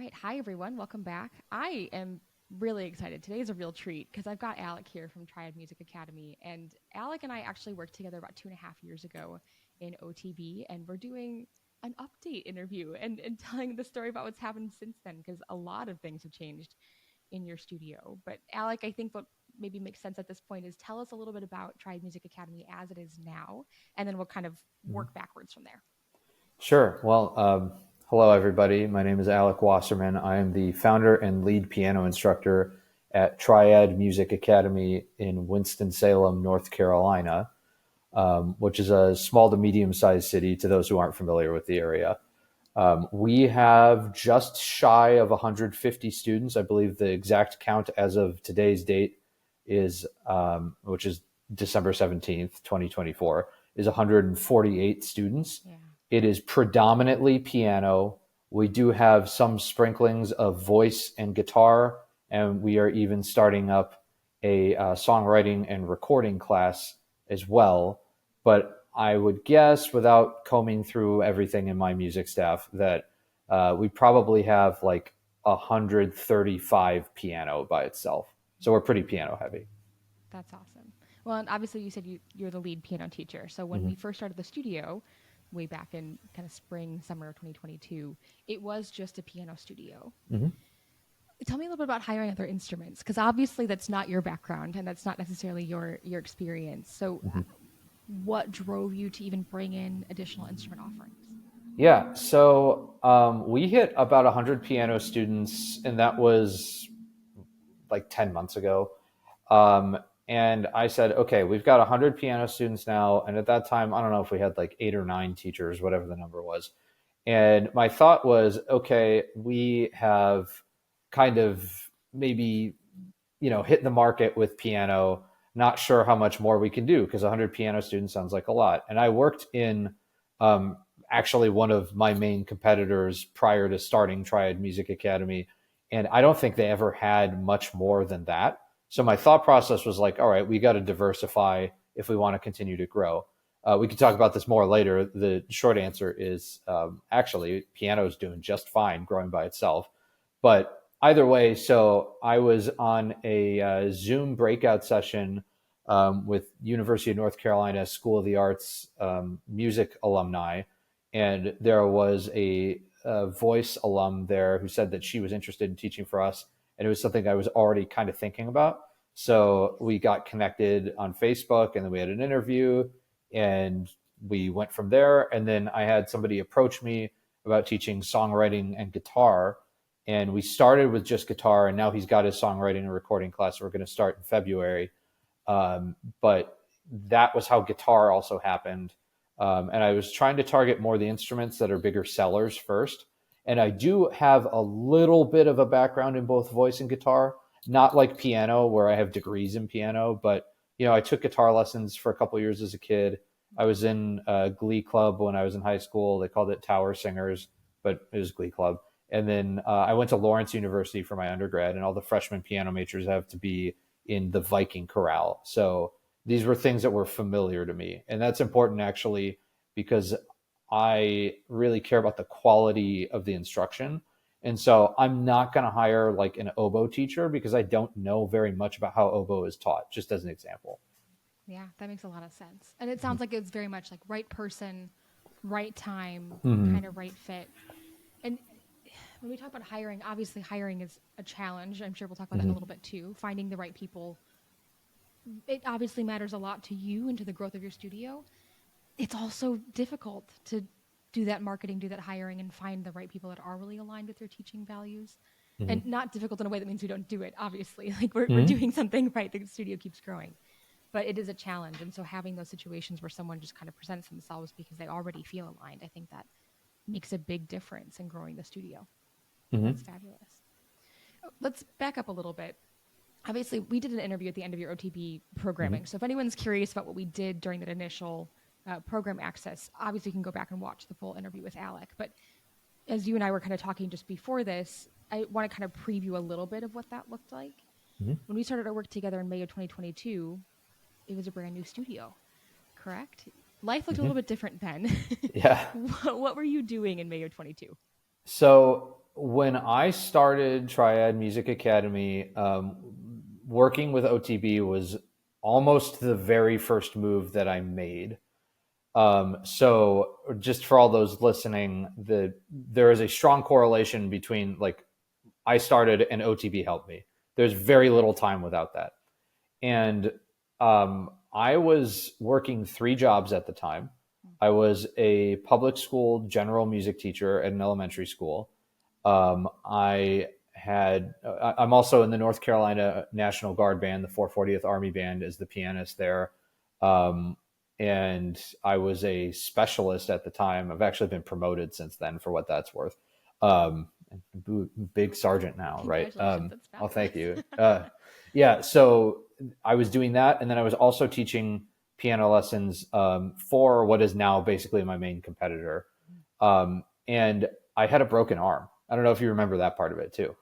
right. Hi, everyone. Welcome back. I am really excited. Today is a real treat because I've got Alek here from Triad Music Academy. And Alek and I actually worked together about 2.5 years ago in OTB, and we're doing an update interview and telling the story about what's happened since then because a lot of things have changed in your studio. But Alek, I think what maybe makes sense at this point is tell us a little bit about Triad Music Academy as it is now, and then we'll kind of Mhm. work backwards from there. Sure. Well, hello, everybody. My name is Alek Wasserman. I am the founder and lead piano instructor at Triad Music Academy in Winston-Salem, North Carolina, which is a small to medium-sized city to those who aren't familiar with the area. We have just shy of 150 students. I believe the exact count as of today's date is, which is December 17th, 2024, is 148 students. Yeah. It is predominantly piano. We do have some sprinklings of voice and guitar, and we are even starting up a songwriting and recording class as well. But I would guess, without combing through everything in my music staff, that we probably have like 135 piano by itself. So we're pretty piano heavy. That's awesome. Well, and obviously you said you're the lead piano teacher. So when Mm-hmm. we first started the studio, way back in kind of spring, summer of 2022, it was just a piano studio. Mm-hmm. Tell me a little bit about hiring other instruments, because obviously that's not your background and that's not necessarily your experience. So, Mm-hmm. what drove you to even bring in additional instrument offerings? Yeah, so we hit about 100 piano students, and that was like 10 months ago. Um, and I said, okay, we've got 100 piano students now. And at that time, I don't know if we had like 8 or 9 teachers, whatever the number was. And my thought was, okay, we have kind of maybe, hit the market with piano, not sure how much more we can do because 100 piano students sounds like a lot. And I worked in um, actually one of my main competitors prior to starting Triad Music Academy. And I don't think they ever had much more than that. So my thought process was like, all right, we got to diversify if we want to continue to grow. We can talk about this more later. The short answer is actually piano is doing just fine growing by itself. But either way, so I was on a Zoom breakout session with University of North Carolina School of the Arts music alumni, and there was a voice alum there who said that she was interested in teaching for us, and it was something I was already kind of thinking about. So Nice. we got connected on Facebook, and then we had an interview, and we went from there. And then I had somebody approach me about teaching songwriting and guitar, and we started with just guitar, and now he's got his songwriting and recording class we're going to start in February. But that was how guitar also happened. And I was trying to target more the instruments that are bigger sellers first. And I do have a little bit of a background in both voice and guitar, not like piano where I have degrees in piano, but I took guitar lessons for a couple years as a kid. I was in a glee club when I was in high school. They called it Tower Singers, but it was glee club. And then I went to Lawrence University for my undergrad, and all the freshman piano majors have to be in the Viking chorale. So these were things that were familiar to me. And that's important actually because I really care about the quality of the instruction. And so I'm not going to hire like an oboe teacher because I don't know very much about how oboe is taught, just as an example. Yeah, that makes a lot of sense. And it Mm-hmm. sounds like it's very much like right person, right time, Mm-hmm. kind of right fit. And when we talk about hiring, obviously hiring is a challenge. I'm sure we'll talk about that in a Mm-hmm. little bit too. Finding the right people, it obviously matters a lot to you and to the growth of your studio. It's also difficult to do that marketing, do that hiring, and find the right people that are really aligned with your teaching values. Mm-hmm. And not difficult in a way that means we don't do it, obviously. Like we're Mm-hmm. doing something right, the studio keeps growing. But it is a challenge. And so having those situations where someone just kind of presents themselves because they already feel aligned, I think that makes a big difference in growing the studio. Mm-hmm. That's fabulous. Let's back up a little bit. Obviously, we did an interview at the end of your OTB Mm-hmm. programming. So if anyone's curious about what we did during that initial program access, obviously you can go back and watch the full interview with Alek. But as you and I were kind of talking just before this, I want to kind of preview a little bit of what that looked like. Mm-hmm. When we started our work together in May of 2022, it was a brand new studio, correct? Life looked a Mm-hmm. little bit different then. Yeah. What were you doing in May of 22? when I started Triad Music Academy, working with OTB was almost the very first move that I made. So just for all those listening, there is a strong correlation between like I started and OTB helped me. There's very little time without that. And I was working 3 jobs at the time. I was a public school general music teacher at an elementary school. I'm also in the North Carolina National Guard Band, the 440th Army Band, as the pianist there. And I was a specialist at the time. I've actually been promoted since then, for what that's worth. Big sergeant now, right? Congratulations, Oh, thank you. Yeah, so I was doing that, and then I was also teaching piano lessons for what is now basically my main competitor. And I had a broken arm. I don't know if you remember that part of it too,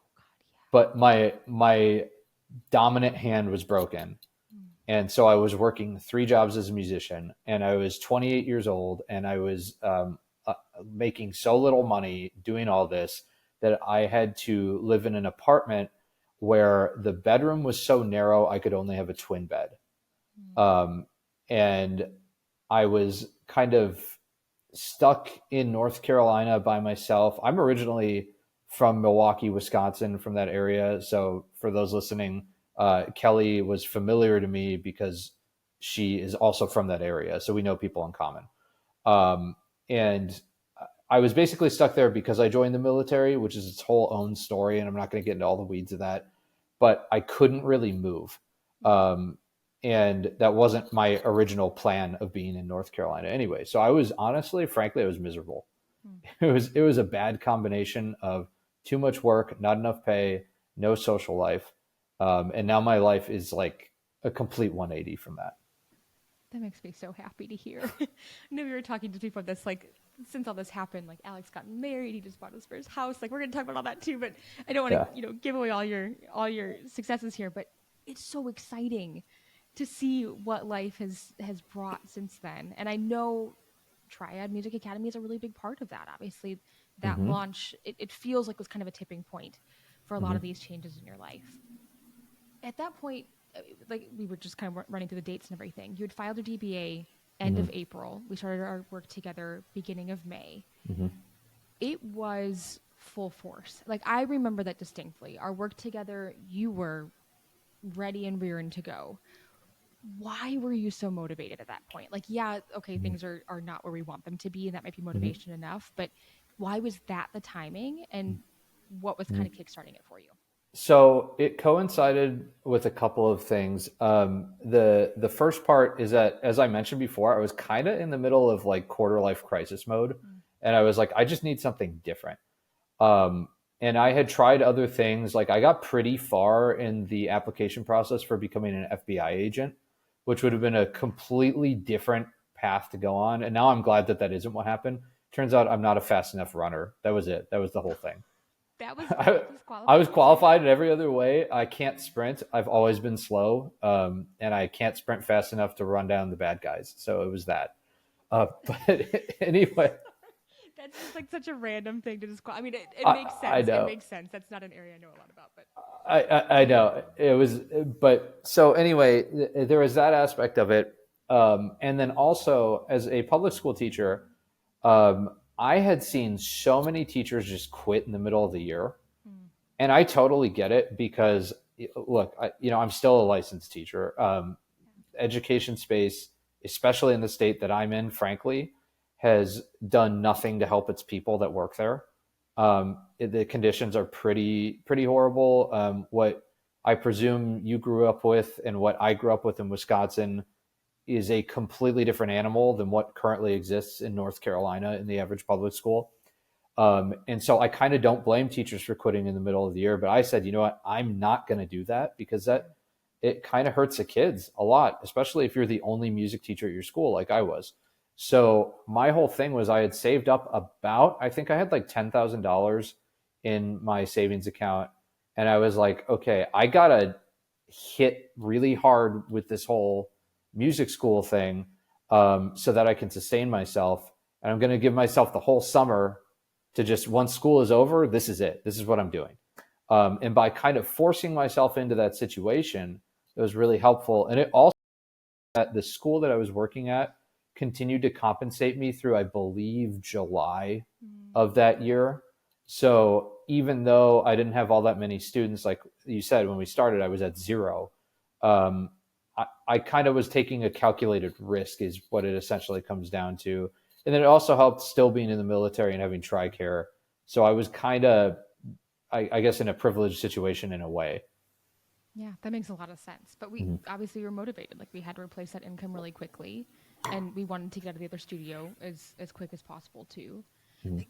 but my dominant hand was broken. And so I was working 3 jobs as a musician, and I was 28 years old, and I was making so little money doing all this that I had to live in an apartment where the bedroom was so narrow I could only have a twin bed. And I was kind of stuck in North Carolina by myself. I'm originally from Milwaukee, Wisconsin, from that area. So for those listening, Kelly was familiar to me because she is also from that area. So we know people in common. And I was basically stuck there because I joined the military, which is its whole own story. And I'm not going to get into all the weeds of that, but I couldn't really move. And that wasn't my original plan of being in North Carolina anyway. So I was honestly, frankly, I was miserable. It was a bad combination of too much work, not enough pay, no social life. And now my life is like a complete 180 from that. That makes me so happy to hear. I know we were talking to people about this, like, since all this happened, like Alex got married, he just bought his first house. Like, we're going to talk about all that too, but I don't want to, give away all your successes here, but it's so exciting to see what life has brought since then. And I know Triad Music Academy is a really big part of that. Obviously, that launch, it feels like was kind of a tipping point for a lot of these changes in your life. At that point, like we were just kind of running through the dates and everything. You had filed your DBA end of April. We started our work together beginning of May. It was full force. Like, I remember that distinctly. Our work together, you were ready and rearing to go. Why were you so motivated at that point? Like, yeah, okay, things are not where we want them to be, and that might be motivation enough, but why was that the timing, and what was kind of kickstarting it for you? So it coincided with a couple of things. The first part is that, as I mentioned before, I was kind of in the middle of like quarter life crisis mode, and I was like, I just need something different. And I had tried other things. Like, I got pretty far in the application process for becoming an FBI agent, which would have been a completely different path to go on. And now I'm glad that that isn't what happened. Turns out I'm not a fast enough runner. That was it. That was the whole thing. That was I was qualified in every other way. I can't sprint. I've always been slow. And I can't sprint fast enough to run down the bad guys. So it was that. But anyway. That's just like such a random thing to describe. I mean, it makes sense. I know. It makes sense. That's not an area I know a lot about, but I know it was. But so anyway, there was that aspect of it. And then also, as a public school teacher, I had seen so many teachers just quit in the middle of the year. And I totally get it because, look, I'm still a licensed teacher. Education space, especially in the state that I'm in, frankly, has done nothing to help its people that work there. The conditions are pretty horrible. What I presume you grew up with and what I grew up with in Wisconsin is a completely different animal than what currently exists in North Carolina in the average public school. And so I kind of don't blame teachers for quitting in the middle of the year, but I said, you know what, I'm not going to do that because it kind of hurts the kids a lot, especially if you're the only music teacher at your school like I was. So my whole thing was I had saved up about, I think I had like $10,000 in my savings account. And I was like, okay, I got to hit really hard with this whole music school thing so that I can sustain myself. And I'm going to give myself the whole summer to just, once school is over, this is it. This is what I'm doing. And by kind of forcing myself into that situation, it was really helpful. And it also, at the school that I was working at, continued to compensate me through, I believe, July of that year. So even though I didn't have all that many students, like you said, when we started, I was at 0. I kind of was taking a calculated risk, is what it essentially comes down to. And then it also helped still being in the military and having TRICARE. So I was kind of, I guess, in a privileged situation in a way. Yeah, that makes a lot of sense. But we obviously were motivated. Like, we had to replace that income really quickly, and we wanted to get out of the other studio as quick as possible too.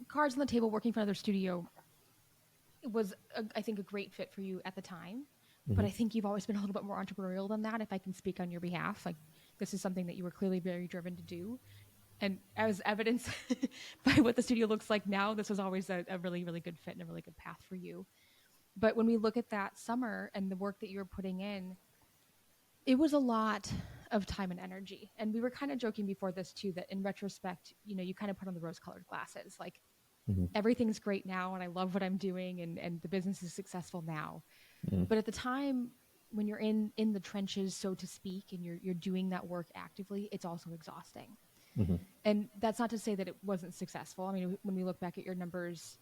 Cards on the table, working for another studio was, I think, a great fit for you at the time. But I think you've always been a little bit more entrepreneurial than that, if I can speak on your behalf. Like, this is something that you were clearly very driven to do. And as evidenced by what the studio looks like now, this was always a really, really good fit and a really good path for you. But when we look at that summer and the work that you were putting in, it was a lot of time and energy. And we were kind of joking before this too, that in retrospect, you kind of put on the rose-colored glasses. Like, everything's great now, and I love what I'm doing, and the business is successful now. But at the time, when you're in the trenches, so to speak, and you're doing that work actively, it's also exhausting. And that's not to say that it wasn't successful. I mean, when we look back at your numbers,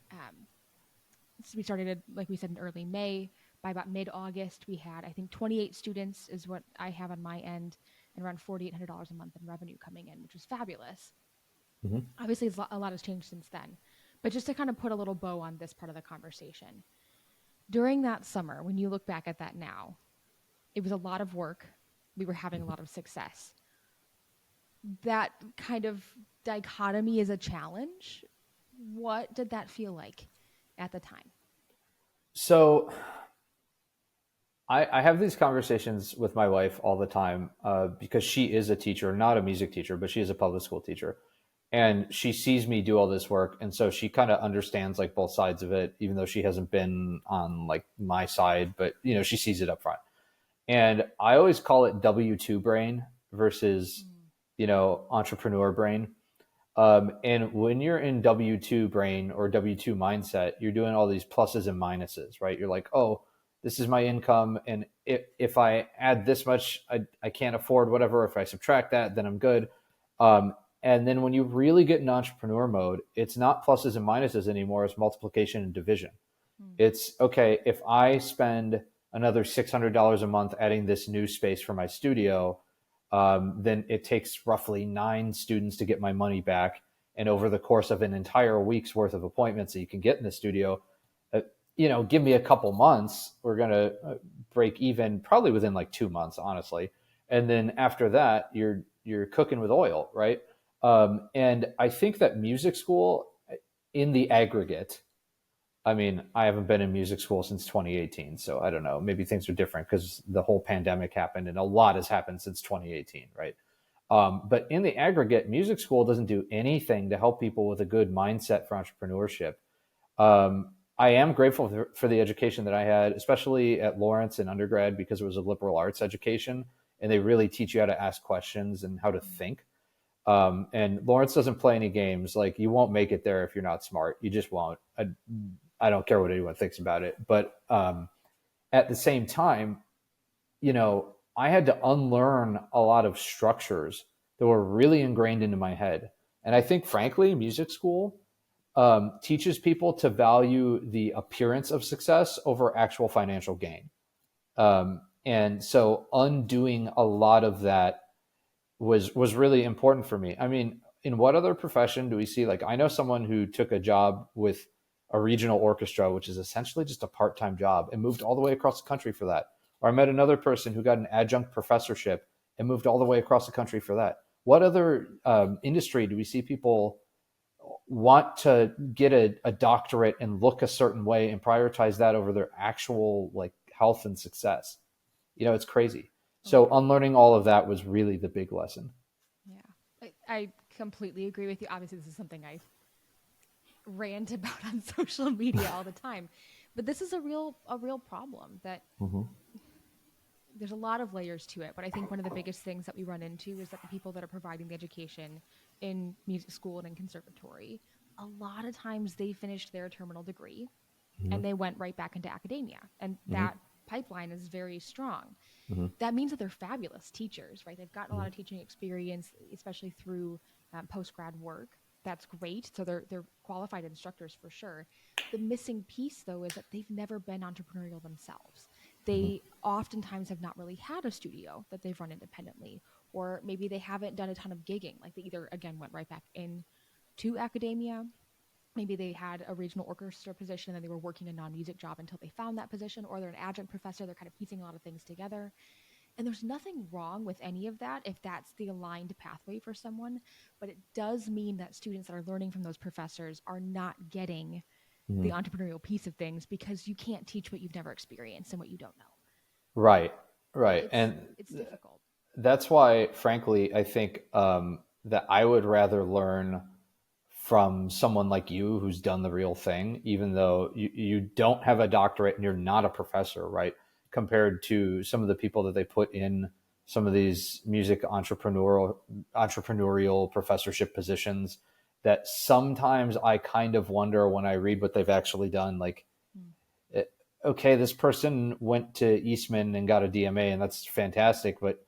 so we started, like we said, in early May. By about mid-August, we had, I think, 28 students is what I have on my end, and around $4,800 a month in revenue coming in, which was fabulous. Obviously, a lot has changed since then. But just to kind of put a little bow on this part of the conversation, during that summer, when you look back at that now, it was a lot of work. We were having a lot of success. That kind of dichotomy is a challenge. What did that feel like at the time? So I have these conversations with my wife all the time, because she is a teacher, not a music teacher, but she is a public school teacher. And she sees me do all this work. And so she kind of understands like both sides of it, even though she hasn't been on like my side, but she sees it up front. And I always call it W2 brain versus, entrepreneur brain. And when you're in W2 brain or W2 mindset, you're doing all these pluses and minuses, right? You're like, oh, this is my income. And if I add this much, I can't afford whatever. If I subtract that, then I'm good. And then when you really get in entrepreneur mode, it's not pluses and minuses anymore. It's multiplication and division. It's, okay, if I spend another $600 a month adding this new space for my studio, then it takes roughly 9 students to get my money back. And over the course of an entire week's worth of appointments that you can get in the studio, give me a couple months, we're going to break even probably within like 2 months, honestly. And then after that, you're cooking with oil, right? And I think that music school in the aggregate, I mean, I haven't been in music school since 2018, so I don't know. Maybe things are different because the whole pandemic happened and a lot has happened since 2018, right? But in the aggregate, music school doesn't do anything to help people with a good mindset for entrepreneurship. I am grateful for the education that I had, especially at Lawrence in undergrad, because it was a liberal arts education and they really teach you how to ask questions and how to think. And Lawrence doesn't play any games. Like, you won't make it there if you're not smart. You just won't. I don't care what anyone thinks about it. But at the same time, I had to unlearn a lot of structures that were really ingrained into my head. And I think, frankly, music school teaches people to value the appearance of success over actual financial gain. And so undoing a lot of that was really important for me. I mean, in what other profession do we see, like, I know someone who took a job with a regional orchestra, which is essentially just a part-time job, and moved all the way across the country for that. Or I met another person who got an adjunct professorship and moved all the way across the country for that. What other industry do we see people want to get a doctorate and look a certain way and prioritize that over their actual like health and success? It's crazy. So unlearning all of that was really the big lesson. Yeah, I completely agree with you. Obviously, this is something I rant about on social media all the time, but this is a real problem that there's a lot of layers to it. But I think one of the biggest things that we run into is that the people that are providing the education in music school and in conservatory a lot of times they finished their terminal degree Mm-hmm. and they went right back into academia. And Mm-hmm. that pipeline is very strong. Mm-hmm. That means that they're fabulous teachers, right? They've gotten a Mm-hmm. lot of teaching experience, especially through post-grad work. That's great. So they're qualified instructors for sure. The missing piece, though, is that they've never been entrepreneurial themselves. Mm-hmm. They oftentimes have not really had a studio that they've run independently, or maybe they haven't done a ton of gigging. Like they either, again, went right back into academia. Maybe they had a regional orchestra position and then they were working a non-music job until they found that position, or they're an adjunct professor. They're kind of piecing a lot of things together. And there's nothing wrong with any of that if that's the aligned pathway for someone. But it does mean that students that are learning from those professors are not getting Mm-hmm. the entrepreneurial piece of things because you can't teach what you've never experienced and what you don't know. Right, So right. And it's difficult. that's why, frankly, I think that I would rather learn from someone like you who's done the real thing, even though you don't have a doctorate and you're not a professor, right? Compared to some of the people that they put in some of these music entrepreneurial professorship positions that sometimes I kind of wonder when I read what they've actually done, like, Mm. okay, this person went to Eastman and got a DMA, and that's fantastic, but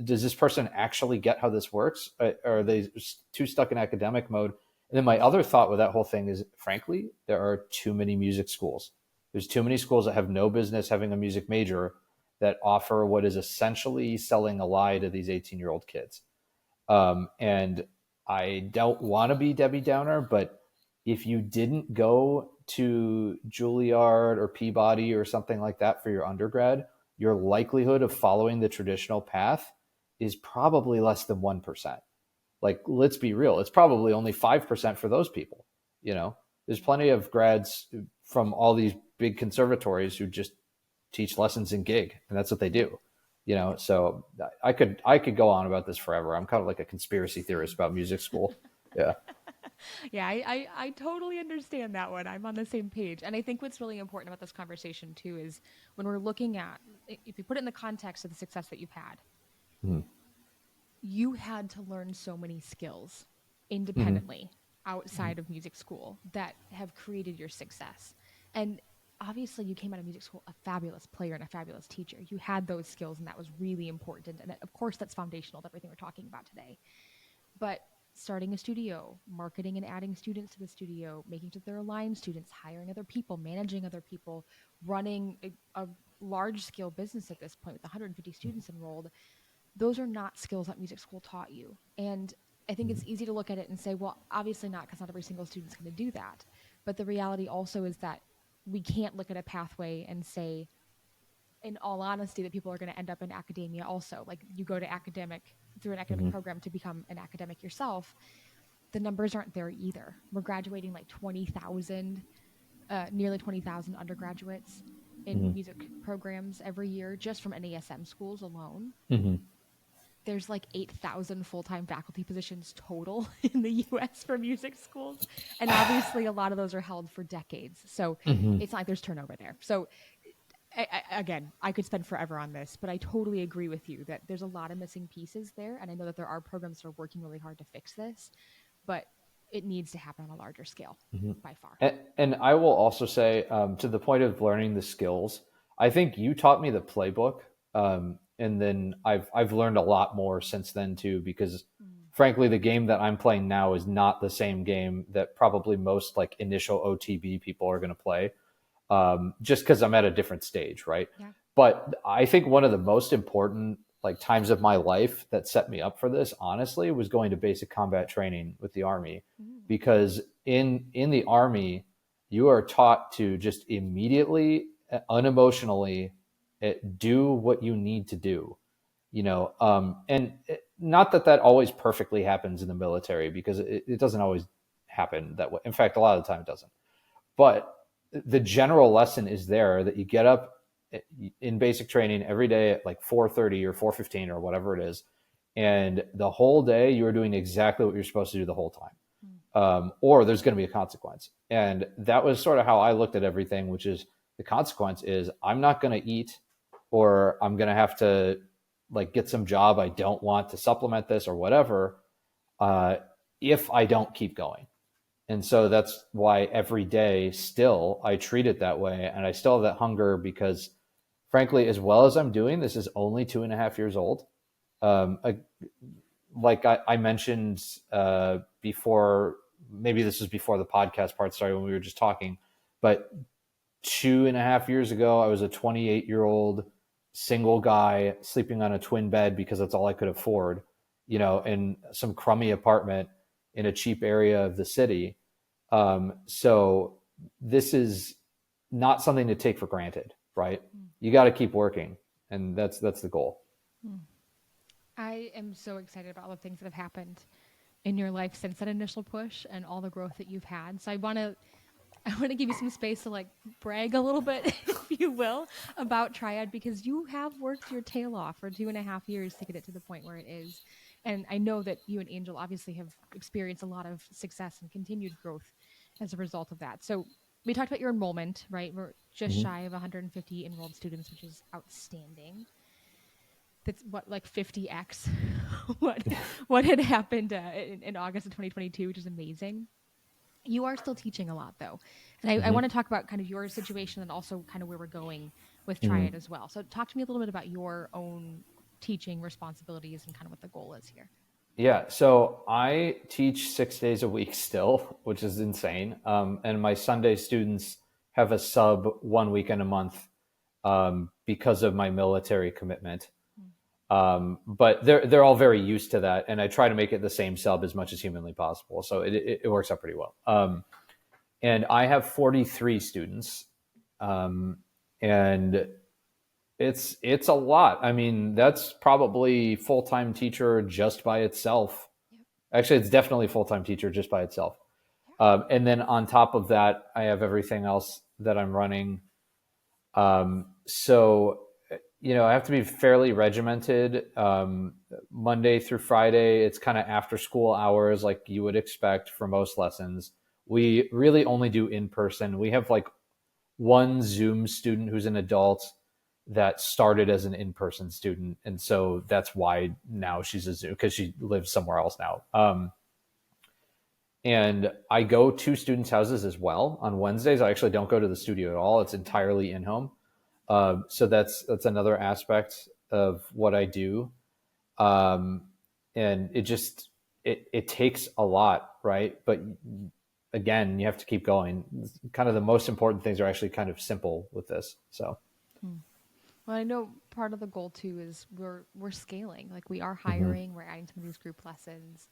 does this person actually get how this works? Are they too stuck in academic mode? And then my other thought with that whole thing is, frankly, there are too many music schools. There's too many schools that have no business having a music major that offer what is essentially selling a lie to these 18-year-old kids. And I don't want to be Debbie Downer, but if you didn't go to Juilliard or Peabody or something like that for your undergrad, your likelihood of following the traditional path is probably less than 1%. Like, let's be real, it's probably only 5% for those people. You know, there's plenty of grads from all these big conservatories who just teach lessons in gig, and that's what they do. You know, so I could go on about this forever. I'm kind of like a conspiracy theorist about music school. Yeah. Yeah, I totally understand that one. I'm on the same page. And I think what's really important about this conversation too is when we're looking at, if you put it in the context of the success that you've had, Mm-hmm. you had to learn so many skills Mm-hmm. independently outside of music school that have created your success. And obviously you came out of music school a fabulous player and a fabulous teacher. You had those skills and that was really important. And of course that's foundational to everything we're talking about today. But starting a studio, marketing and adding students to the studio, making sure they're aligned students, hiring other people, managing other people, running a large scale business at this point with 150 students enrolled, those are not skills that music school taught you. And I think it's easy to look at it and say, well, obviously not, because not every single student's going to do that. But the reality also is that we can't look at a pathway and say, in all honesty, that people are going to end up in academia also. Like you go to through an academic Mm-hmm. program to become an academic yourself. The numbers aren't there either. We're graduating like 20,000, nearly 20,000 undergraduates in Mm-hmm. music programs every year, just from NASM schools alone. Mm-hmm. There's like 8,000 full-time faculty positions total in the US for music schools. And obviously a lot of those are held for decades. So Mm-hmm. it's not like there's turnover there. So again, I could spend forever on this, but I totally agree with you that there's a lot of missing pieces there. And I know that there are programs that are working really hard to fix this, but it needs to happen on a larger scale by far. And I will also say, to the point of learning the skills, I think you taught me the playbook, and then I've learned a lot more since then too. Because frankly, the game that I'm playing now is not the same game that probably most like initial OTB people are going to play, just because I'm at a different stage, right? Yeah. But I think one of the most important like times of my life that set me up for this, honestly, was going to basic combat training with the Army, because in the Army, you are taught to just immediately, unemotionally, do what you need to do. You know, and not that that always perfectly happens in the military, because it doesn't always happen that way. In fact, a lot of the time it doesn't. But the general lesson is there, that you get up in basic training every day at like 4:30 or 4:15 or whatever it is, and the whole day you are doing exactly what you're supposed to do the whole time, or there's going to be a consequence. And that was sort of how I looked at everything, which is, the consequence is I'm not going to eat, or I'm going to have to like get some job I don't want to supplement this or whatever, if I don't keep going. And so that's why every day still I treat it that way. And I still have that hunger because, frankly, as well as I'm doing, this is only 2.5 years old. I, like I mentioned before, maybe this was before the podcast part started when we were just talking, but 2.5 years ago, I was a 28-year-old single guy sleeping on a twin bed because that's all I could afford, in some crummy apartment in a cheap area of the city. So this is not something to take for granted, right? You got to keep working, and that's the goal. I am so excited about all the things that have happened in your life since that initial push and all the growth that you've had. So I want to give you some space to like brag a little bit, if you will, about Triad, because you have worked your tail off for 2.5 years to get it to the point where it is. And I know that you and Angel obviously have experienced a lot of success and continued growth as a result of that. So we talked about your enrollment, right? We're just shy of 150 enrolled students, which is outstanding. That's what, like 50x what had happened in August of 2022, which is amazing. You are still teaching a lot, though. And I want to talk about kind of your situation and also kind of where we're going with Triad as well. So talk to me a little bit about your own teaching responsibilities and kind of what the goal is here. Yeah, so I teach 6 days a week still, which is insane. And my Sunday students have a sub 1 weekend a month because of my military commitment. But they're all very used to that, and I try to make it the same sub as much as humanly possible. So it works out pretty well. And I have 43 students, and it's a lot. I mean, that's probably full-time teacher just by itself. Yep. Actually, it's definitely full-time teacher just by itself. And then on top of that, I have everything else that I'm running. So I have to be fairly regimented. Monday through Friday, it's kind of after school hours, like you would expect for most lessons. We really only do in person. We have like one Zoom student who's an adult that started as an in-person student. And so that's why now she's a Zoom, because she lives somewhere else now. And I go to students' houses as well. On Wednesdays, I actually don't go to the studio at all. It's entirely in-home. So that's another aspect of what I do. And it takes a lot, right? But again, you have to keep going. Kind of the most important things are actually kind of simple with this. So. Well, I know part of the goal too is we're scaling. Like we are hiring, we're adding some of these group lessons.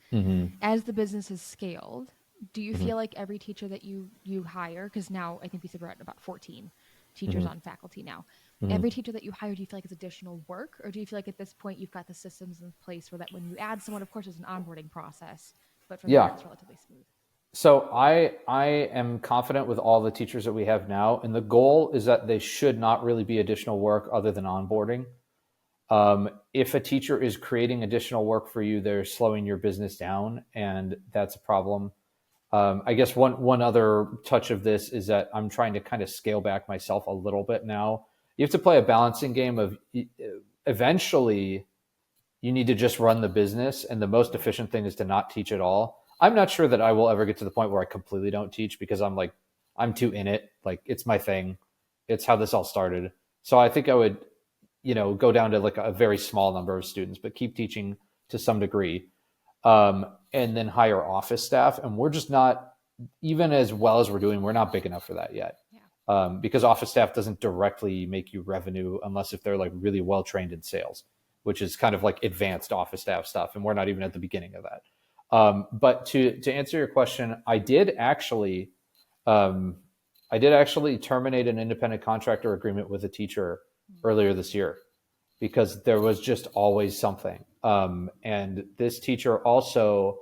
As the business is scaled, do you feel like every teacher that you hire, because now I think we said we're at about 14 teachers on faculty now. Every teacher that you hire, do you feel like it's additional work, or do you feel like at this point you've got the systems in place where that when you add someone, of course, there's an onboarding process, but from there it's relatively smooth? So I am confident with all the teachers that we have now, and the goal is that they should not really be additional work other than onboarding. If a teacher is creating additional work for you, they're slowing your business down, and that's a problem. I guess one other touch of this is that I'm trying to kind of scale back myself a little bit now. You have to play a balancing game of eventually you need to just run the business, and the most efficient thing is to not teach at all. I'm not sure that I will ever get to the point where I completely don't teach, because I'm too in it. Like, it's my thing. It's how this all started. So I think I would, go down to like a very small number of students, but keep teaching to some degree. And then hire office staff. And we're just not, even as well as we're doing, we're not big enough for that yet. Yeah. Because office staff doesn't directly make you revenue unless if they're like really well trained in sales, which is kind of like advanced office staff stuff. And we're not even at the beginning of that. But to answer your question, I did actually terminate an independent contractor agreement with a teacher earlier this year, because there was just always something. And this teacher also,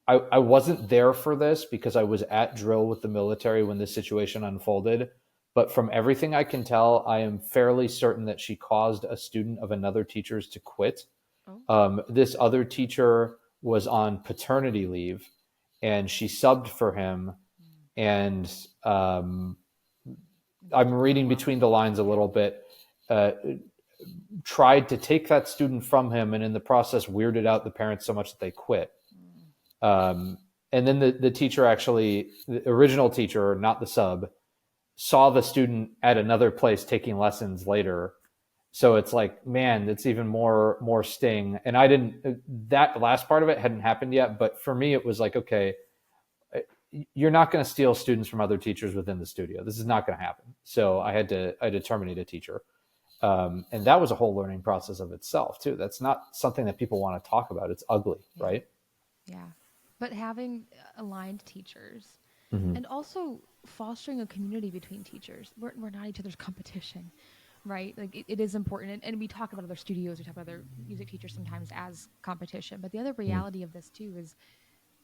I wasn't there for this because I was at drill with the military when this situation unfolded. But from everything I can tell, I am fairly certain that she caused a student of another teacher's to quit. This other teacher was on paternity leave, and she subbed for him. And I'm reading between the lines a little bit, tried to take that student from him, and in the process weirded out the parents so much that they quit. And then the teacher actually, the original teacher, not the sub, saw the student at another place taking lessons later. So it's like, man, it's even more sting. And I didn't, that last part of it hadn't happened yet. But for me, it was like, okay, you're not going to steal students from other teachers within the studio. This is not going to happen. So I had to terminate a teacher. And that was a whole learning process of itself too. That's not something that people want to talk about. It's ugly, Yeah. right? Yeah. But having aligned teachers Mm-hmm. and also fostering a community between teachers. We're not each other's competition, right? Like it is important. And we talk about other studios, we talk about other music teachers sometimes as competition. But the other reality of this too is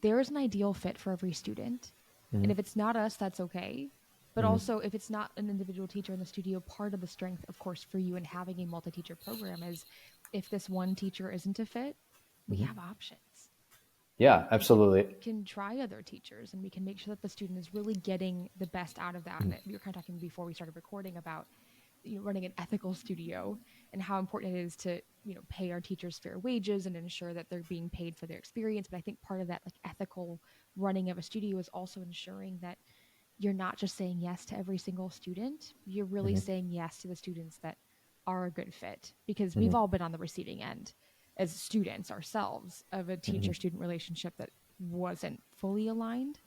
there is an ideal fit for every student. Mm-hmm. And if it's not us, that's okay. But Mm-hmm. also, if it's not an individual teacher in the studio, part of the strength, of course, for you in having a multi-teacher program is if this one teacher isn't a fit, we Mm-hmm. have options. Yeah, absolutely. We can try other teachers and we can make sure that the student is really getting the best out of that. Mm-hmm. And we were kind of talking before we started recording about running an ethical studio and how important it is to pay our teachers fair wages and ensure that they're being paid for their experience. But I think part of that like ethical running of a studio is also ensuring that you're not just saying yes to every single student, you're really Mm-hmm. saying yes to the students that are a good fit, because Mm-hmm. we've all been on the receiving end as students ourselves of a Mm-hmm. teacher student relationship that wasn't fully aligned,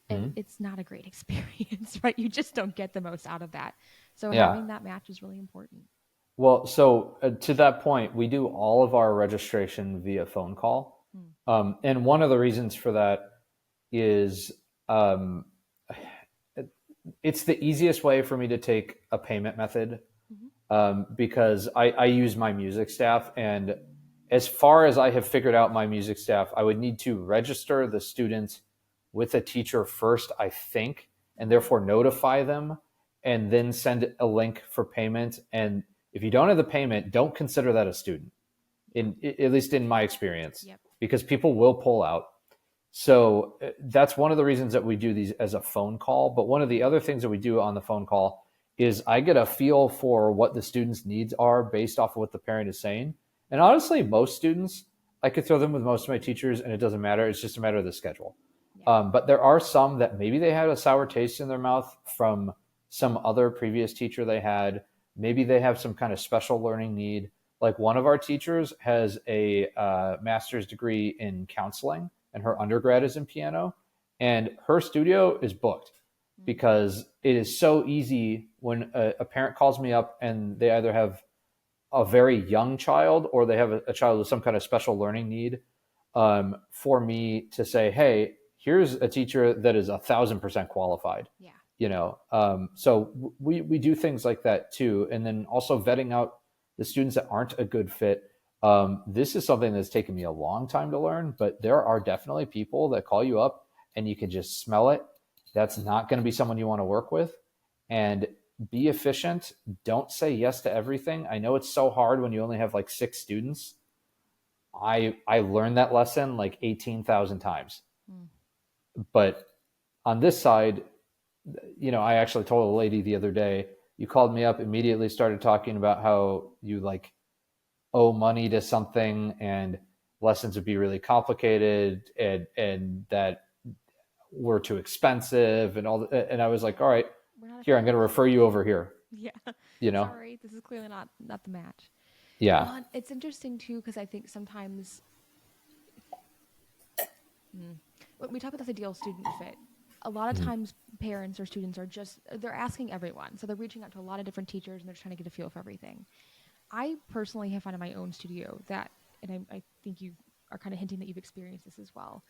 and Mm-hmm. it's not a great experience, right? You just don't get the most out of that. So Yeah. having that match is really important. Well, so to that point, we do all of our registration via phone call. Mm. And one of the reasons for that is um, it's the easiest way for me to take a payment method, Mm-hmm. because I use my music staff. And as far as I have figured out my music staff, I would need to register the student with a teacher first, I think, and therefore notify them and then send a link for payment. And if you don't have the payment, don't consider that a student, at least in my experience, Yep. because people will pull out. So that's one of the reasons that we do these as a phone call. But one of the other things that we do on the phone call is I get a feel for what the students' needs are based off of what the parent is saying. And honestly, most students, I could throw them with most of my teachers and it doesn't matter. It's just a matter of the schedule. Yeah. But there are some that maybe they had a sour taste in their mouth from some other previous teacher they had. Maybe they have some kind of special learning need. Like one of our teachers has a master's degree in counseling and her undergrad is in piano, and her studio is booked because it is so easy when a parent calls me up and they either have a very young child or they have a child with some kind of special learning need, for me to say, hey, here's a teacher that is 1,000% qualified. Yeah. So we do things like that too, and then also vetting out the students that aren't a good fit. This is something that's taken me a long time to learn, but there are definitely people that call you up and you can just smell it. That's not going to be someone you want to work with. And be efficient. Don't say yes to everything. I know it's so hard when you only have like 6 students. I learned that lesson like 18,000 times. Mm. But on this side, I actually told a lady the other day, you called me up, immediately started talking about how you like owe money to something and lessons would be really complicated and that were too expensive and and I was like, all right, We're not a here, I'm fit. going to refer you over here, Yeah. you know? Sorry, this is clearly not the match. Yeah. Well, it's interesting too because I think sometimes when we talk about this ideal student fit, a lot of times parents or students they're asking everyone. So they're reaching out to a lot of different teachers and they're trying to get a feel for everything. I personally have found in my own studio that, and I think you are kind of hinting that you've experienced this as well.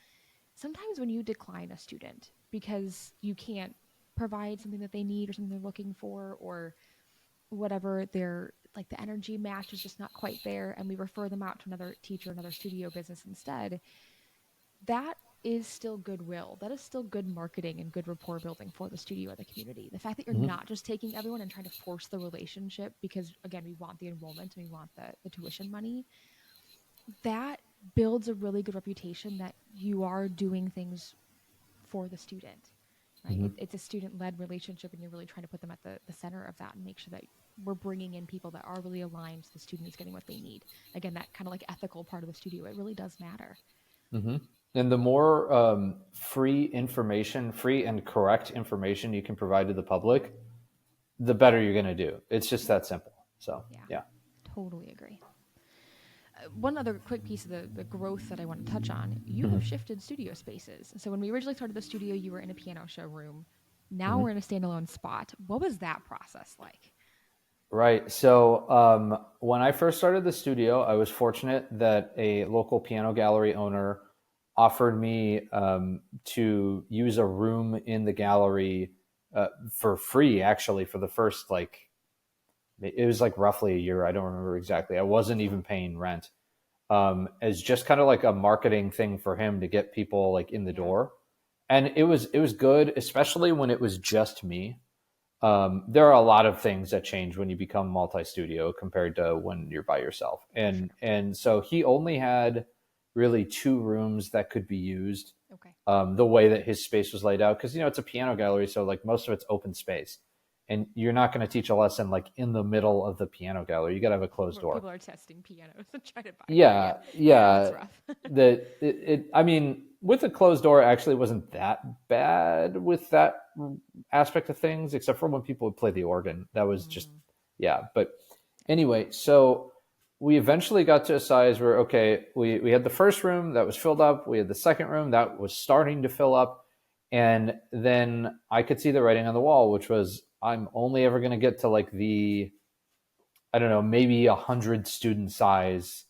Sometimes when you decline a student because you can't provide something that they need or something they're looking for or whatever, they're like the energy match is just not quite there and we refer them out to another teacher, another studio business instead, that is still goodwill. That is still good marketing and good rapport building for the studio or the community. The fact that you're Mm-hmm. not just taking everyone and trying to force the relationship because, again, we want the enrollment and we want the tuition money, that builds a really good reputation that you are doing things for the student, right? Mm-hmm. It's a student-led relationship and you're really trying to put them at the center of that and make sure that we're bringing in people that are really aligned so the student is getting what they need. Again, that kind of like ethical part of the studio, it really does matter. Mm-hmm. And the more free and correct information you can provide to the public, the better you're going to do. It's just that simple. So, yeah. Totally agree. One other quick piece of the growth that I want to touch on, you have shifted studio spaces. So when we originally started the studio, you were in a piano showroom. Now we're in a standalone spot. What was that process like? Right. So when I first started the studio, I was fortunate that a local piano gallery owner offered me to use a room in the gallery for free, actually, for the first, like, it was like roughly a year. I don't remember exactly. I wasn't even paying rent, as just kind of like a marketing thing for him to get people like in the door. And it was good, especially when it was just me. There are a lot of things that change when you become multi-studio compared to when you're by yourself. And so he only had really 2 rooms that could be used. Okay. The way that his space was laid out, because it's a piano gallery, so like most of it's open space, and you're not going to teach a lesson like in the middle of the piano gallery. You got to have a closed door. People are testing pianos and trying to buy. Yeah. That's rough. I mean, with a closed door, actually wasn't that bad with that aspect of things, except for when people would play the organ. That was just, But anyway, so we eventually got to a size where, okay, we had the first room that was filled up. We had the second room that was starting to fill up. And then I could see the writing on the wall, which was, I'm only ever going to get to like the, I don't know, maybe 100 student size,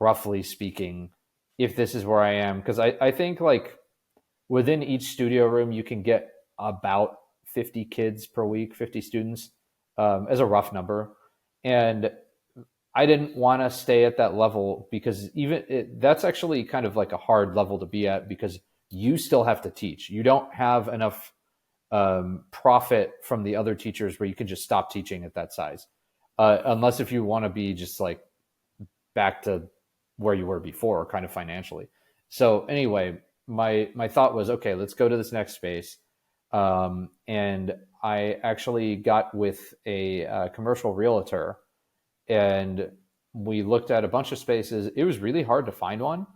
roughly speaking, if this is where I am. Because I think like within each studio room, you can get about 50 kids per week, 50 students as a rough number. And I didn't want to stay at that level because that's actually kind of like a hard level to be at, because you still have to teach. You don't have enough profit from the other teachers where you can just stop teaching at that size. Unless if you want to be just like back to where you were before, kind of financially. So anyway, my thought was, okay, let's go to this next space. And I actually got with a commercial realtor, and we looked at a bunch of spaces. It was really hard to find one.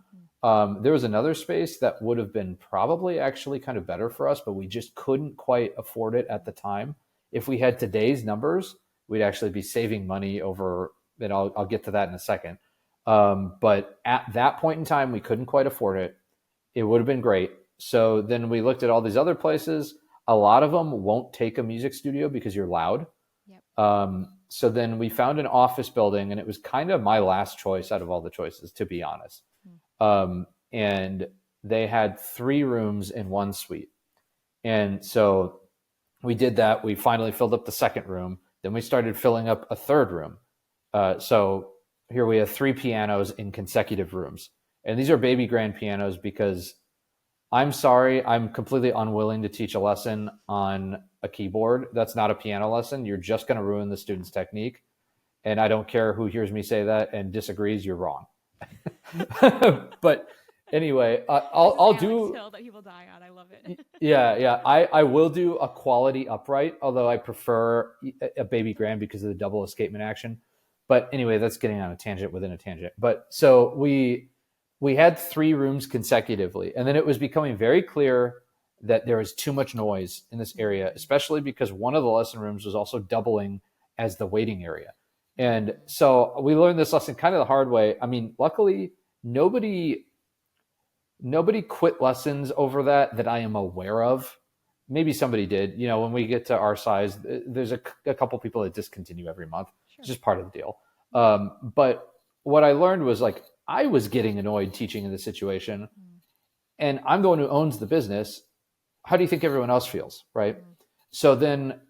There was another space that would have been probably actually kind of better for us, but we just couldn't quite afford it at the time. If we had today's numbers, we'd actually be saving money over, and I'll get to that in a second. But at that point in time, we couldn't quite afford it. It would have been great. So then we looked at all these other places. A lot of them won't take a music studio because you're loud. Yep. So then we found an office building, and it was kind of my last choice out of all the choices, to be honest. And they had 3 rooms in 1 suite. And so we did that. We finally filled up the second room. Then we started filling up a third room. So here we have 3 pianos in consecutive rooms. And these are baby grand pianos because I'm sorry, I'm completely unwilling to teach a lesson on a keyboard. That's not a piano lesson. You're just going to ruin the student's technique. And I don't care who hears me say that and disagrees, you're wrong. But anyway, I'll do hill that people die on. I love it. Yeah. I will do a quality upright, although I prefer a baby grand because of the double escapement action. But anyway, that's getting on a tangent within a tangent. But so we had 3 rooms consecutively, and then it was becoming very clear that there was too much noise in this area, especially because one of the lesson rooms was also doubling as the waiting area. And so we learned this lesson kind of the hard way. I mean, luckily, nobody quit lessons over that I am aware of. Maybe somebody did. When we get to our size, there's a couple people that discontinue every month. Sure. It's just part of the deal. But what I learned was, like, I was getting annoyed teaching in this situation, and I'm the one who owns the business. How do you think everyone else feels, right? So then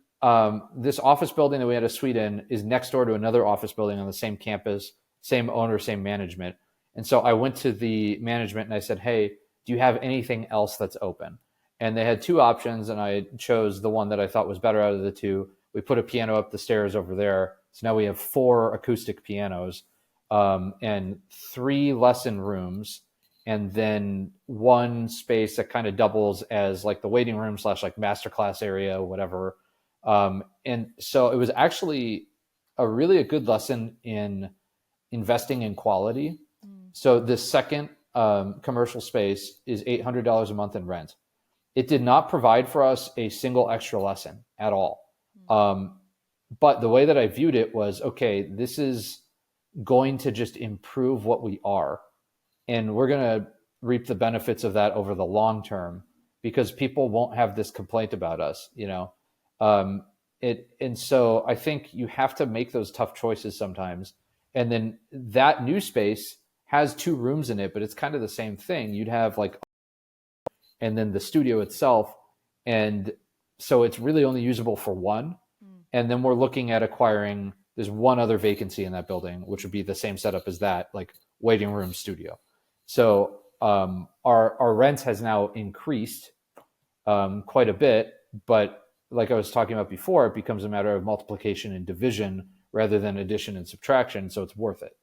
this office building that we had a suite in is next door to another office building on the same campus, same owner, same management. And so I went to the management and I said, hey, do you have anything else that's open? And they had 2 options, and I chose the one that I thought was better out of the 2. We put a piano up the stairs over there. So now we have 4 acoustic pianos and 3 lesson rooms, and then 1 space that kind of doubles as like the waiting room / like masterclass area, whatever. And so it was actually a good lesson in investing in quality. So the second commercial space is $800 a month in rent. It did not provide for us a single extra lesson at all. But the way that I viewed it was, okay, this is going to just improve what we are. And we're going to reap the benefits of that over the long term because people won't have this complaint about us, you know? And so I think you have to make those tough choices sometimes. And then that new space has 2 rooms in it, but it's kind of the same thing. You'd have like, and then the studio itself. And so it's really only usable for 1. And then we're looking at acquiring, there's 1 other vacancy in that building, which would be the same setup as that, like waiting room studio. So our rent has now increased quite a bit, but like I was talking about before, it becomes a matter of multiplication and division rather than addition and subtraction. So it's worth it.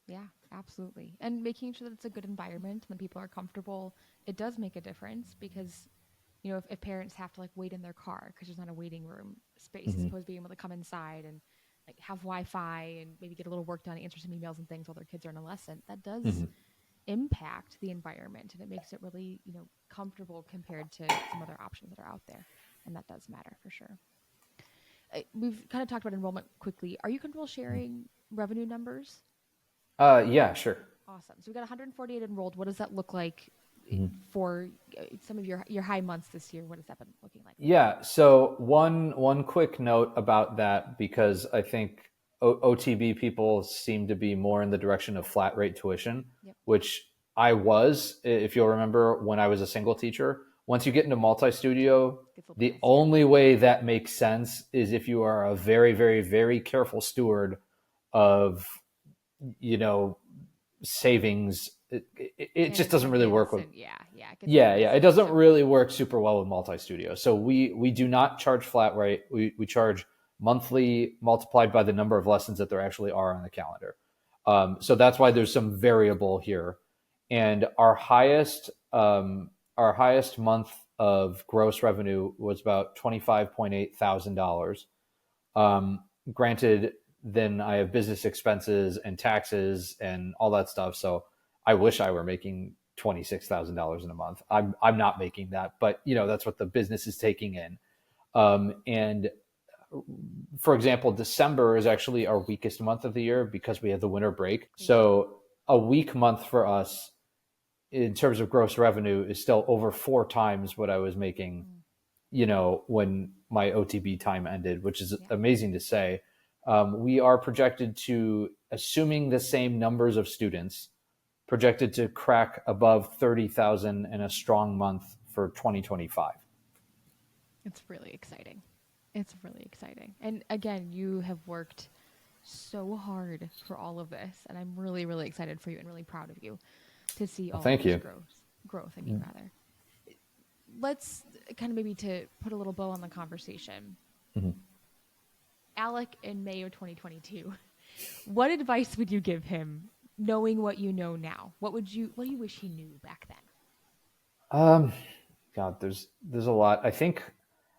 Yeah, absolutely. And making sure that it's a good environment when people are comfortable, it does make a difference because, you know, if parents have to like wait in their car because there's not a waiting room space, as opposed to being able to come inside and like have Wi-Fi and maybe get a little work done, answer some emails and things while their kids are in a lesson, that does impact the environment and it makes it really, you know, comfortable compared to some other options that are out there. And that does matter for sure. We've kind of talked about enrollment quickly. Are you comfortable sharing revenue numbers? Yeah, sure. Awesome. So we got 148 enrolled. What does that look like for some of your high months this year? What has that been looking like? Yeah. So one quick note about that, because I think OTB people seem to be more in the direction of flat rate tuition, which I was, if you'll remember, when I was a single teacher. Once you get into multi-studio, the only way that makes sense is if you are a very, very, very careful steward of, you know, savings. It just doesn't really work with. It doesn't really work super well with multi-studio. So we do not charge flat rate. We charge monthly multiplied by the number of lessons that there actually are on the calendar. So that's why there's some variable here. And our highest month of gross revenue was about $25.8 thousand. Granted, then I have business expenses and taxes and all that stuff. So I wish I were making $26,000 in a month. I'm not making that, but you know, that's what the business is taking in. And for example, December is actually our weakest month of the year because we have the winter break. So a weak month for us in terms of gross revenue is still over 4 times what I was making, you know, when my OTB time ended, which is amazing to say. We are projected to, assuming the same numbers of students, projected to crack above 30,000 in a strong month for 2025. It's really exciting. It's really exciting. And again, you have worked so hard for all of this, and I'm really, really excited for you and really proud of you to see all of this growth. Rather. Let's kind of maybe to put a little bow on the conversation. Alek in May of 2022, what advice would you give him knowing what you know now? What do you wish he knew back then? God, there's a lot. I think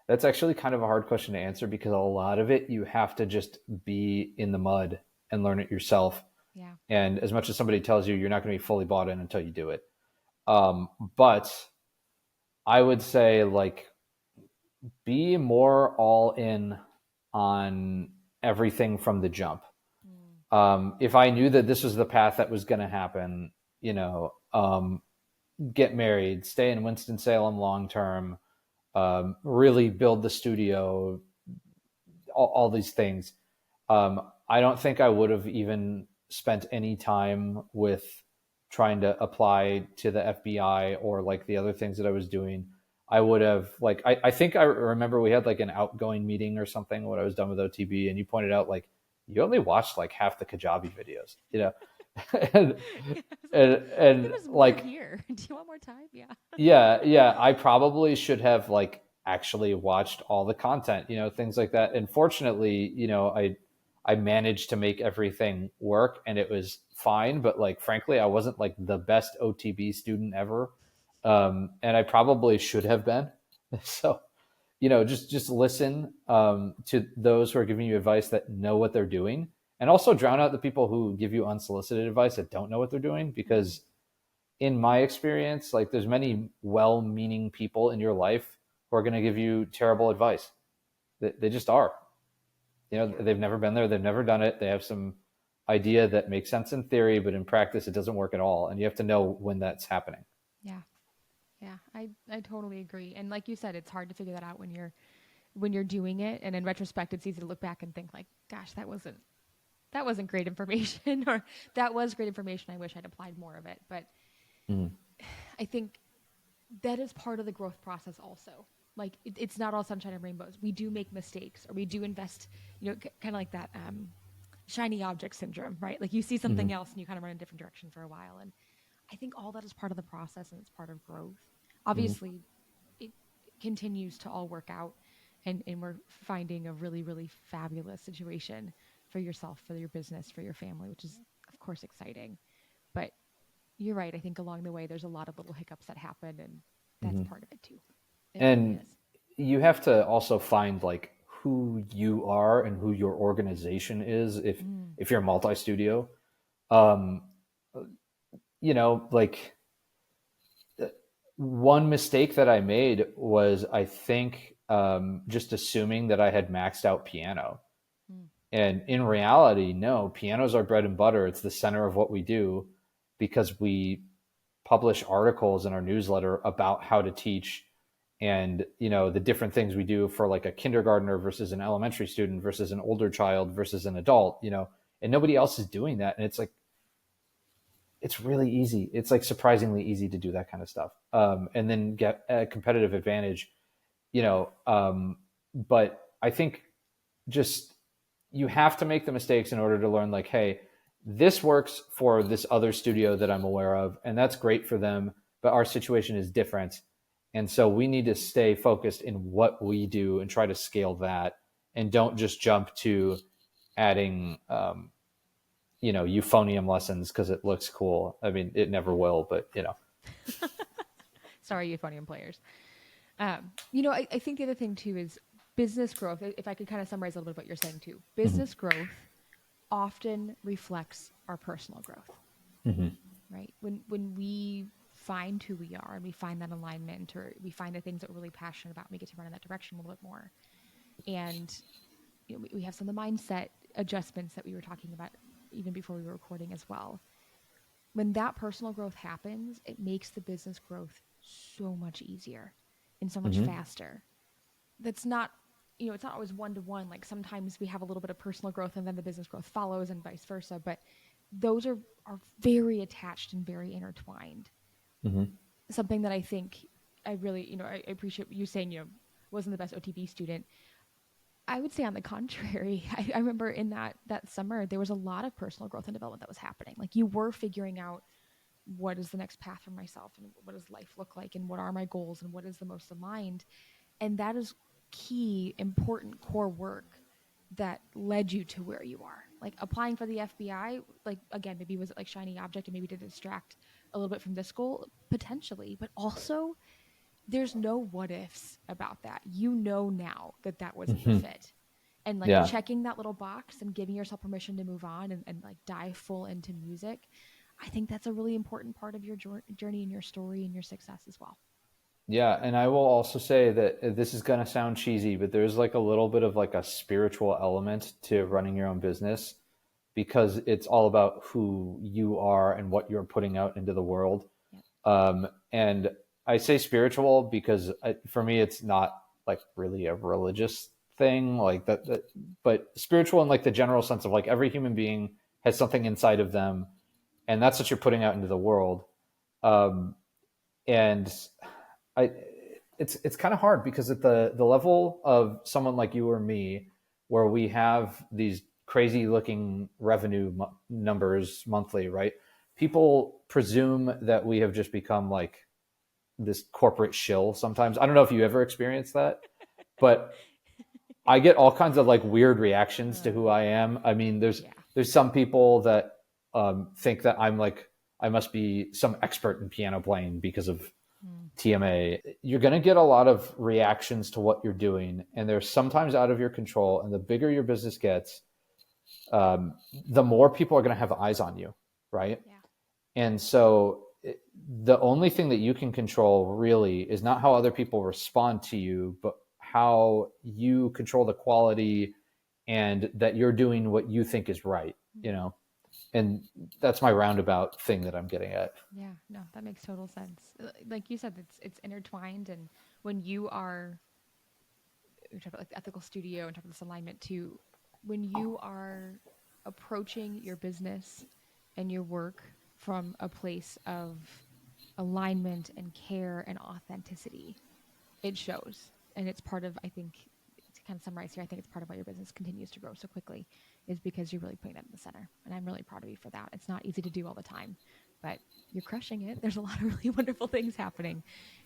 that's actually kind of a hard question to answer because a lot of it you have to just be in the mud and learn it yourself. Yeah. And as much as somebody tells you, you're not going to be fully bought in until you do it. But I would say, like, be more all in on everything from the jump. If I knew that this was the path that was going to happen, you know, get married, stay in Winston-Salem long term, really build the studio, all these things. I don't think I would have even spent any time with trying to apply to the FBI or like the other things that I was doing. I would have like, I think I remember we had like an outgoing meeting or something when I was done with OTB, and you pointed out like, you only watched like half the Kajabi videos, you know? and like, here. Do you want more time? Yeah. I probably should have like actually watched all the content, you know, things like that. And fortunately, you know, I managed to make everything work and it was fine. But like, frankly, I wasn't like the best OTB student ever. And I probably should have been. So, you know, just listen to those who are giving you advice that know what they're doing, and also drown out the people who give you unsolicited advice that don't know what they're doing, because in my experience, like there's many well-meaning people in your life who are going to give you terrible advice. They just are. You know, they've never been there. They've never done it. They have some idea that makes sense in theory, but in practice, it doesn't work at all. And you have to know when that's happening. Yeah. Yeah. I totally agree. And like you said, it's hard to figure that out when you're doing it. And in retrospect, it's easy to look back and think like, gosh, that wasn't great information, or that was great information. I wish I'd applied more of it. But I think that is part of the growth process also. Like it's not all sunshine and rainbows. We do make mistakes, or we do invest, kind of like that shiny object syndrome, right? Like you see something else and you kind of run in a different direction for a while. And I think all that is part of the process, and it's part of growth. Obviously, it continues to all work out, and we're finding a really, really fabulous situation for yourself, for your business, for your family, which is, of course, exciting. But you're right. I think along the way, there's a lot of little hiccups that happen, and that's part of it too. It really And is. you have to also find like who you are and who your organization is. If you're a multi-studio, um, like one mistake that I made was, I think, just assuming that I had maxed out piano. And in reality, no, piano's our bread and butter. It's the center of what we do, because we publish articles in our newsletter about how to teach, and the different things we do for like a kindergartner versus an elementary student versus an older child versus an adult, and nobody else is doing that. And it's like, it's really easy. It's like surprisingly easy to do that kind of stuff, and then get a competitive advantage, but I think just you have to make the mistakes in order to learn, like, hey, this works for this other studio that I'm aware of, and that's great for them, but our situation is different. And so we need to stay focused in what we do and try to scale that, and don't just jump to adding, euphonium lessons because it looks cool. I mean, it never will, but Sorry, euphonium players. I think the other thing too is business growth. If I could kind of summarize a little bit what you're saying too, business growth often reflects our personal growth, right? When we find who we are and we find that alignment, or we find the things that we're really passionate about, and we get to run in that direction a little bit more. And we have some of the mindset adjustments that we were talking about even before we were recording as well. When that personal growth happens, it makes the business growth so much easier and so much faster. That's not, it's not always one-to-one. Like sometimes we have a little bit of personal growth and then the business growth follows, and vice versa. But those are very attached and very intertwined. Something that I think I really, I appreciate you saying, wasn't the best OTB student. I would say on the contrary, I remember in that summer, there was a lot of personal growth and development that was happening. Like you were figuring out, what is the next path for myself, and what does life look like, and what are my goals, and what is the most aligned. And that is key, important core work that led you to where you are. Like applying for the FBI, like again, maybe was it like shiny object and maybe to distract a little bit from this goal, potentially, but also there's no what ifs about that. Now that wasn't the fit. And like checking that little box and giving yourself permission to move on and like dive full into music, I think that's a really important part of your journey and your story and your success as well. Yeah, and I will also say that this is going to sound cheesy, but there's like a little bit of like a spiritual element to running your own business, because it's all about who you are and what you're putting out into the world. Yep. And I say spiritual because for me, it's not like really a religious thing like that, but spiritual in like the general sense of like every human being has something inside of them, and that's what you're putting out into the world. And it's kind of hard because at the level of someone like you or me, where we have these crazy looking revenue numbers monthly, right? People presume that we have just become like this corporate shill sometimes. I don't know if you ever experienced that, but I get all kinds of like weird reactions to who I am. I mean, there's some people that think that I must be some expert in piano playing because of TMA. You're going to get a lot of reactions to what you're doing, and they're sometimes out of your control. And the bigger your business gets, the more people are going to have eyes on you, right? Yeah. And so the only thing that you can control really is not how other people respond to you, but how you control the quality and that you're doing what you think is right, you know? And that's my roundabout thing that I'm getting at. Yeah, no, that makes total sense. Like you said, it's intertwined, and when you are, we talk about like the ethical studio and talk about this alignment too, when you are approaching your business and your work from a place of alignment and care and authenticity, it shows. And it's part of, I think, to kind of summarize here, I think it's part of why your business continues to grow so quickly is because you're really putting that in the center. And I'm really proud of you for that. It's not easy to do all the time, but you're crushing it. There's a lot of really wonderful things happening.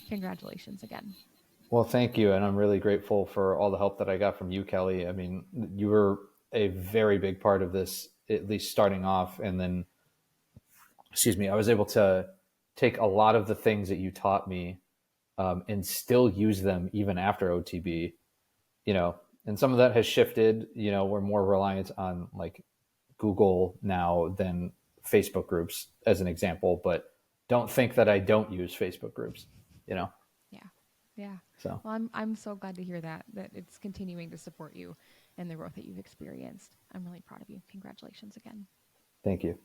Congratulations again. Well, thank you. And I'm really grateful for all the help that I got from you, Kelly. I mean, you were a very big part of this, at least starting off. And then, excuse me, I was able to take a lot of the things that you taught me and still use them even after OTB, you know, and some of that has shifted. You know, we're more reliant on like Google now than Facebook groups as an example, but don't think that I don't use Facebook groups, you know? Yeah. Yeah. So Well, I'm so glad to hear that it's continuing to support you and the growth that you've experienced. I'm really proud of you. Congratulations again. thank you.